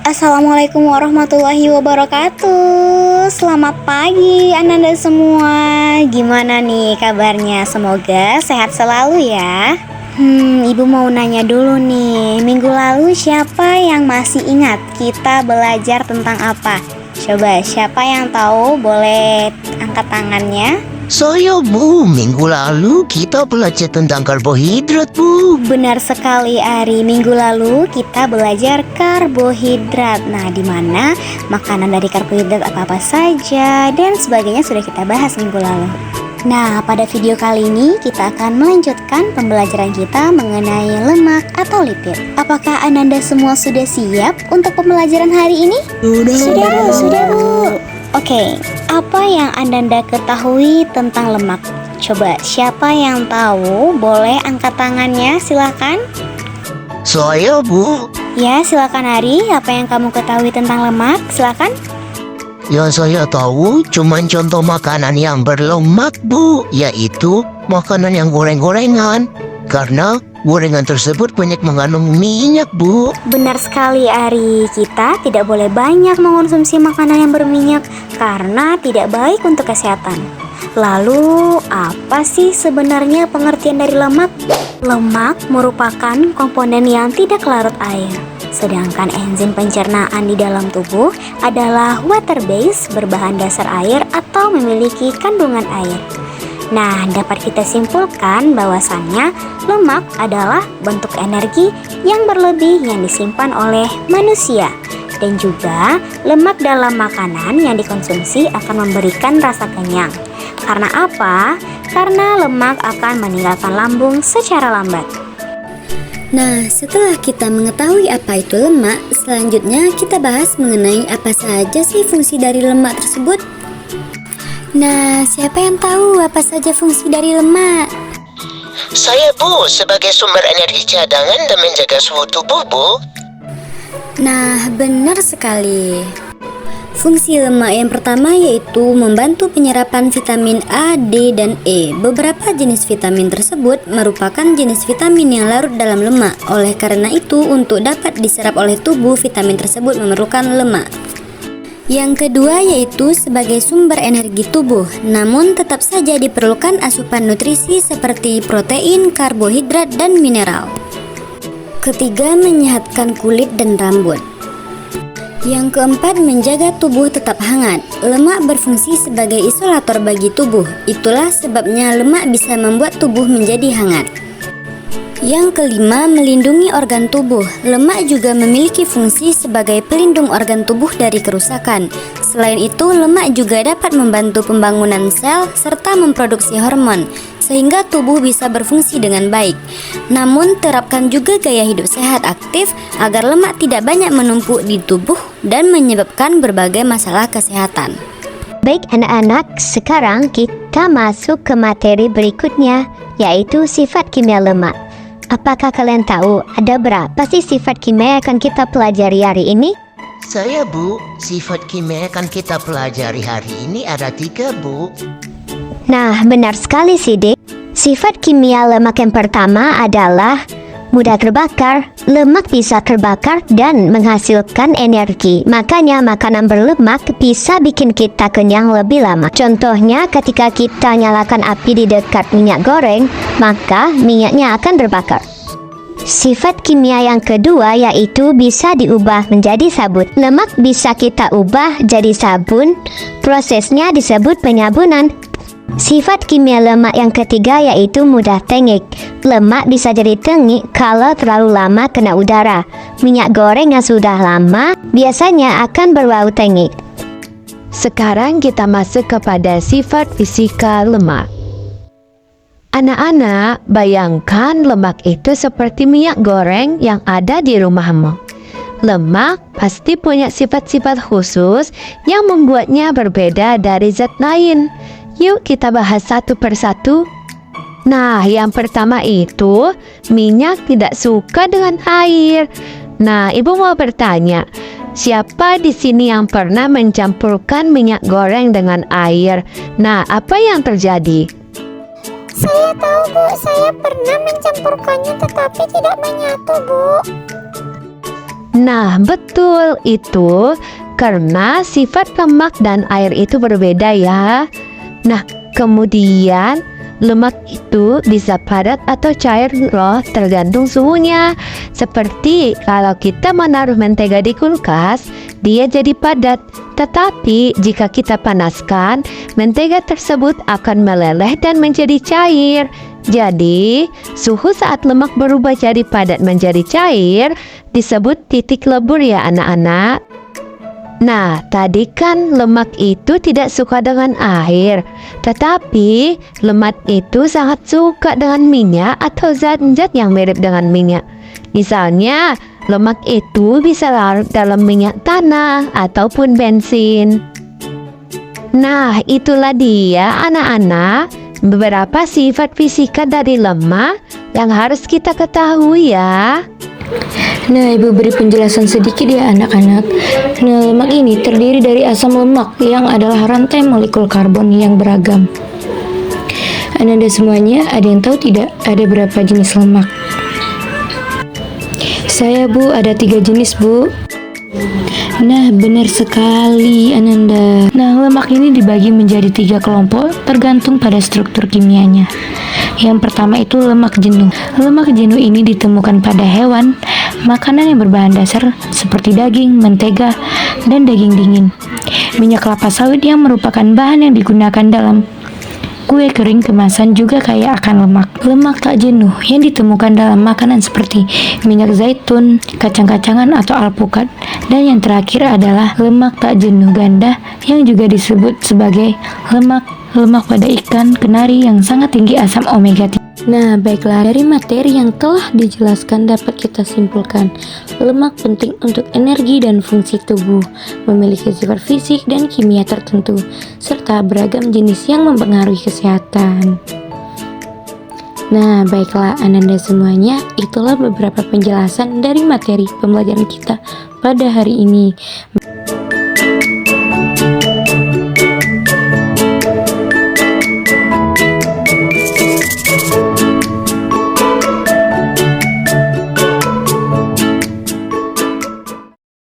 Assalamualaikum warahmatullahi wabarakatuh. Selamat pagi Ananda semua. Gimana nih kabarnya? Semoga sehat selalu ya. Ibu mau nanya dulu nih. Minggu lalu siapa yang masih ingat kita belajar tentang apa? Coba siapa yang tahu boleh angkat tangannya. Saya Bu, minggu lalu kita belajar tentang karbohidrat Bu. Benar sekali Ari, minggu lalu kita belajar karbohidrat. Nah, di mana makanan dari karbohidrat apa-apa saja dan sebagainya sudah kita bahas minggu lalu. Nah, pada video kali ini kita akan melanjutkan pembelajaran kita mengenai lemak atau lipid. Apakah Ananda semua sudah siap untuk pembelajaran hari ini? Sudah Bu. Oke, apa yang Ananda ketahui tentang lemak? Coba, siapa yang tahu? Boleh angkat tangannya, silakan. Saya Bu. Ya, silakan Ari. Apa yang kamu ketahui tentang lemak? Silakan. Yang saya tahu cuman contoh makanan yang berlemak Bu, yaitu makanan yang goreng-gorengan. Karena gorengan tersebut banyak mengandung minyak Bu. Benar sekali Ari, kita tidak boleh banyak mengonsumsi makanan yang berminyak karena tidak baik untuk kesehatan. Lalu, apa sih sebenarnya pengertian dari lemak? Lemak merupakan komponen yang tidak larut air. Sedangkan enzim pencernaan di dalam tubuh adalah water base, berbahan dasar air atau memiliki kandungan air. Nah, dapat kita simpulkan bahwasannya lemak adalah bentuk energi yang berlebih yang disimpan oleh manusia. Dan juga lemak dalam makanan yang dikonsumsi akan memberikan rasa kenyang. Karena apa? Karena lemak akan meninggalkan lambung secara lambat. Nah, setelah kita mengetahui apa itu lemak, selanjutnya kita bahas mengenai apa saja sih fungsi dari lemak tersebut. Nah, siapa yang tahu apa saja fungsi dari lemak? Saya Bu, sebagai sumber energi cadangan dan menjaga suhu tubuh Bu. Nah, benar sekali. Fungsi lemak yang pertama yaitu membantu penyerapan vitamin A, D, dan E. Beberapa jenis vitamin tersebut merupakan jenis vitamin yang larut dalam lemak. Oleh karena itu, untuk dapat diserap oleh tubuh, vitamin tersebut memerlukan lemak. Yang kedua yaitu sebagai sumber energi tubuh, namun tetap saja diperlukan asupan nutrisi seperti protein, karbohidrat, dan mineral. Ketiga, menyehatkan kulit dan rambut. Yang keempat, menjaga tubuh tetap hangat. Lemak berfungsi sebagai isolator bagi tubuh. Itulah sebabnya lemak bisa membuat tubuh menjadi hangat. Yang kelima, melindungi organ tubuh. Lemak juga memiliki fungsi sebagai pelindung organ tubuh dari kerusakan. Selain itu, lemak juga dapat membantu pembangunan sel serta memproduksi hormon, sehingga tubuh bisa berfungsi dengan baik. Namun, terapkan juga gaya hidup sehat aktif agar lemak tidak banyak menumpuk di tubuh dan menyebabkan berbagai masalah kesehatan. Baik anak-anak, sekarang kita masuk ke materi berikutnya, yaitu sifat kimia lemak. Apakah kalian tahu ada berapa sih sifat kimia yang akan kita pelajari hari ini? Saya Bu, sifat kimia yang akan kita pelajari hari ini ada 3 Bu. Nah, benar sekali sih, Dek. Sifat kimia lemak yang pertama adalah mudah terbakar. Lemak bisa terbakar dan menghasilkan energi. Makanya makanan berlemak bisa bikin kita kenyang lebih lama. Contohnya ketika kita nyalakan api di dekat minyak goreng, maka minyaknya akan terbakar. Sifat kimia yang kedua yaitu bisa diubah menjadi sabun. Lemak bisa kita ubah jadi sabun. Prosesnya disebut penyabunan. Sifat kimia lemak yang ketiga yaitu mudah tengik. Lemak bisa jadi tengik kalau terlalu lama kena udara. Minyak goreng yang sudah lama biasanya akan berbau tengik. Sekarang kita masuk kepada sifat fisika lemak. Anak-anak, bayangkan lemak itu seperti minyak goreng yang ada di rumahmu. Lemak pasti punya sifat-sifat khusus yang membuatnya berbeda dari zat lain. Yuk kita bahas satu persatu. Nah, yang pertama itu minyak tidak suka dengan air. Nah, Ibu mau bertanya, siapa di sini yang pernah mencampurkan minyak goreng dengan air? Nah, apa yang terjadi? Saya tahu Bu, saya pernah mencampurkannya tetapi tidak menyatu Bu. Nah, betul itu karena sifat lemak dan air itu berbeda ya. Nah, kemudian lemak itu bisa padat atau cair loh, tergantung suhunya. Seperti kalau kita menaruh mentega di kulkas, dia jadi padat. Tetapi jika kita panaskan, mentega tersebut akan meleleh dan menjadi cair. Jadi, suhu saat lemak berubah jadi padat menjadi cair disebut titik lebur ya anak-anak. Nah, tadi kan lemak itu tidak suka dengan air, tetapi lemak itu sangat suka dengan minyak atau zat-zat yang mirip dengan minyak. Misalnya, lemak itu bisa larut dalam minyak tanah ataupun bensin. Nah, itulah dia anak-anak, beberapa sifat fisika dari lemak yang harus kita ketahui ya. Nah, Ibu beri penjelasan sedikit ya anak-anak. Nah, lemak ini terdiri dari asam lemak yang adalah rantai molekul karbon yang beragam. Anda semuanya ada yang tahu tidak ada berapa jenis lemak? Saya Bu, ada 3 jenis Bu. Nah, benar sekali Ananda. Nah, lemak ini dibagi menjadi 3 kelompok tergantung pada struktur kimianya. Yang pertama itu lemak jenuh. Lemak jenuh ini ditemukan pada hewan, makanan yang berbahan dasar seperti daging, mentega, dan daging dingin. Minyak kelapa sawit yang merupakan bahan yang digunakan dalam kue kering kemasan juga kaya akan lemak. Lemak tak jenuh yang ditemukan dalam makanan seperti minyak zaitun, kacang-kacangan atau alpukat. Dan yang terakhir adalah lemak tak jenuh ganda yang juga disebut sebagai lemak pada ikan kenari yang sangat tinggi asam omega 3. Nah, baiklah, dari materi yang telah dijelaskan dapat kita simpulkan lemak penting untuk energi dan fungsi tubuh, memiliki sifat fisik dan kimia tertentu, serta beragam jenis yang mempengaruhi kesehatan. Nah, baiklah Ananda semuanya, itulah beberapa penjelasan dari materi pembelajaran kita pada hari ini.